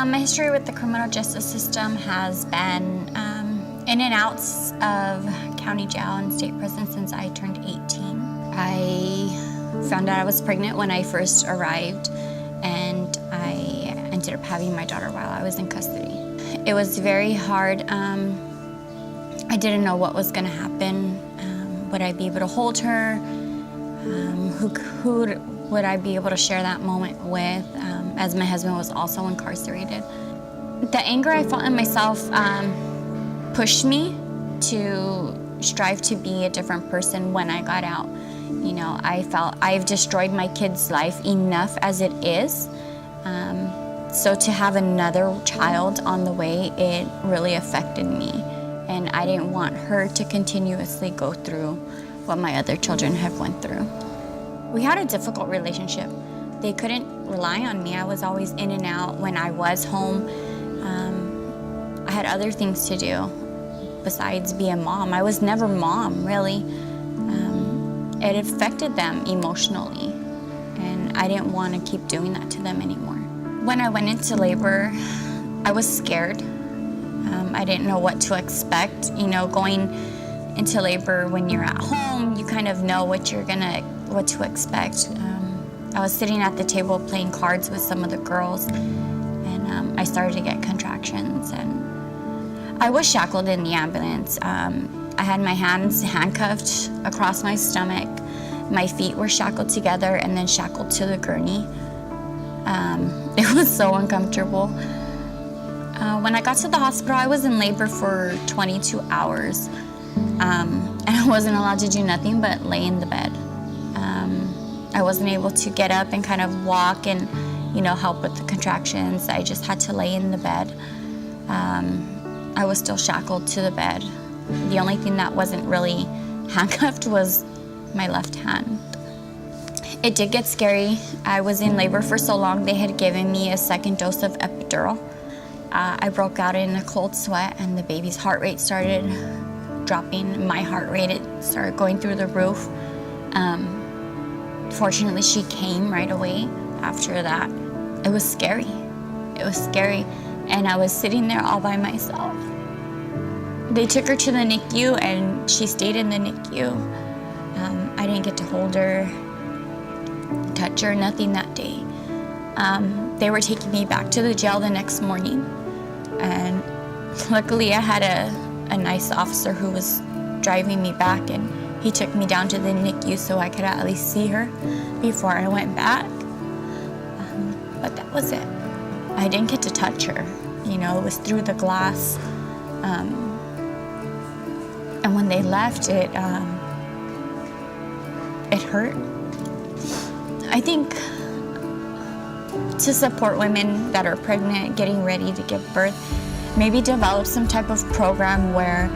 My history with the criminal justice system has been in and outs of county jail and state prison since I turned 18. I found out I was pregnant when I first arrived, and I ended up having my daughter while I was in custody. It was very hard. I didn't know what was going to happen. Would I be able to hold her? Who would I be able to share that moment with, as my husband was also incarcerated? The anger I felt in myself pushed me to strive to be a different person when I got out. You know, I felt I've destroyed my kid's life enough as it is. So to have another child on the way, it really affected me. And I didn't want her to continuously go through what my other children have went through. We had a difficult relationship. They couldn't rely on me. I was always in and out. When I was home, I had other things to do besides be a mom. I was never mom, really. It affected them emotionally, and I didn't want to keep doing that to them anymore. When I went into labor, I was scared. I didn't know what to expect. You know, going into labor when you're at home, you kind of know what to expect. I was sitting at the table playing cards with some of the girls, and I started to get contractions, and I was shackled in the ambulance. I had my hands handcuffed across my stomach. My feet were shackled together and then shackled to the gurney. It was so uncomfortable. When I got to the hospital, I was in labor for 22 hours. And I wasn't allowed to do nothing but lay in the bed. I wasn't able to get up and kind of walk and, you know, help with the contractions. I just had to lay in the bed. I was still shackled to the bed. The only thing that wasn't really handcuffed was my left hand. It did get scary. I was in labor for so long, they had given me a second dose of epidural. I broke out in a cold sweat, and the baby's heart rate started dropping. My heart rate, it started going through the roof. Fortunately, she came right away after that. It was scary. It was scary. And I was sitting there all by myself. They took her to the NICU, and she stayed in the NICU. I didn't get to hold her, touch her, nothing that day. They were taking me back to the jail the next morning. And luckily, I had a nice officer who was driving me back, and he took me down to the NICU so I could at least see her before I went back. But that was it. I didn't get to touch her. You know, it was through the glass. And when they left, it hurt. I think to support women that are pregnant, getting ready to give birth, maybe develop some type of program where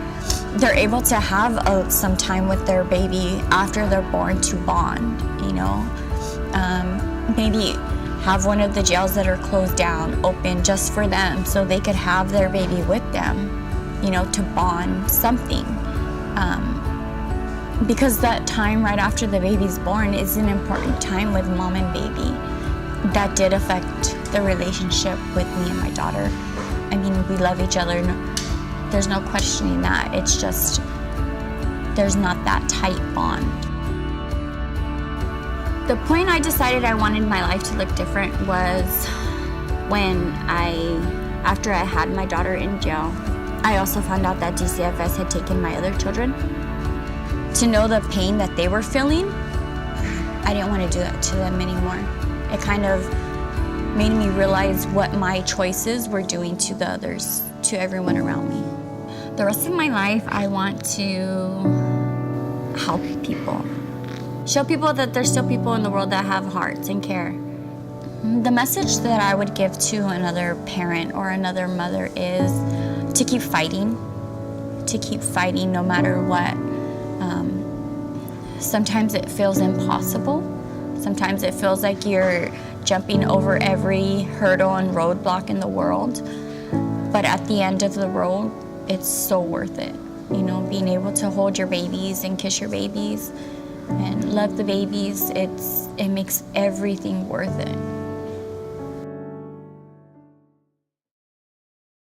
they're able to have some time with their baby after they're born to bond, you know. Maybe have one of the jails that are closed down open just for them so they could have their baby with them, you know, to bond something. Because that time right after the baby's born is an important time with mom and baby. That did affect the relationship with me and my daughter. I mean, we love each other. There's no questioning that. It's just, there's not that tight bond. The point I decided I wanted my life to look different was when after I had my daughter in jail, I also found out that DCFS had taken my other children. To know the pain that they were feeling, I didn't want to do that to them anymore. It kind of made me realize what my choices were doing to the others, to everyone around me. The rest of my life, I want to help people. Show people that there's still people in the world that have hearts and care. The message that I would give to another parent or another mother is to keep fighting no matter what. Sometimes it feels impossible. Sometimes it feels like you're jumping over every hurdle and roadblock in the world. But at the end of the road, it's so worth it. You know, being able to hold your babies and kiss your babies and love the babies, it makes everything worth it.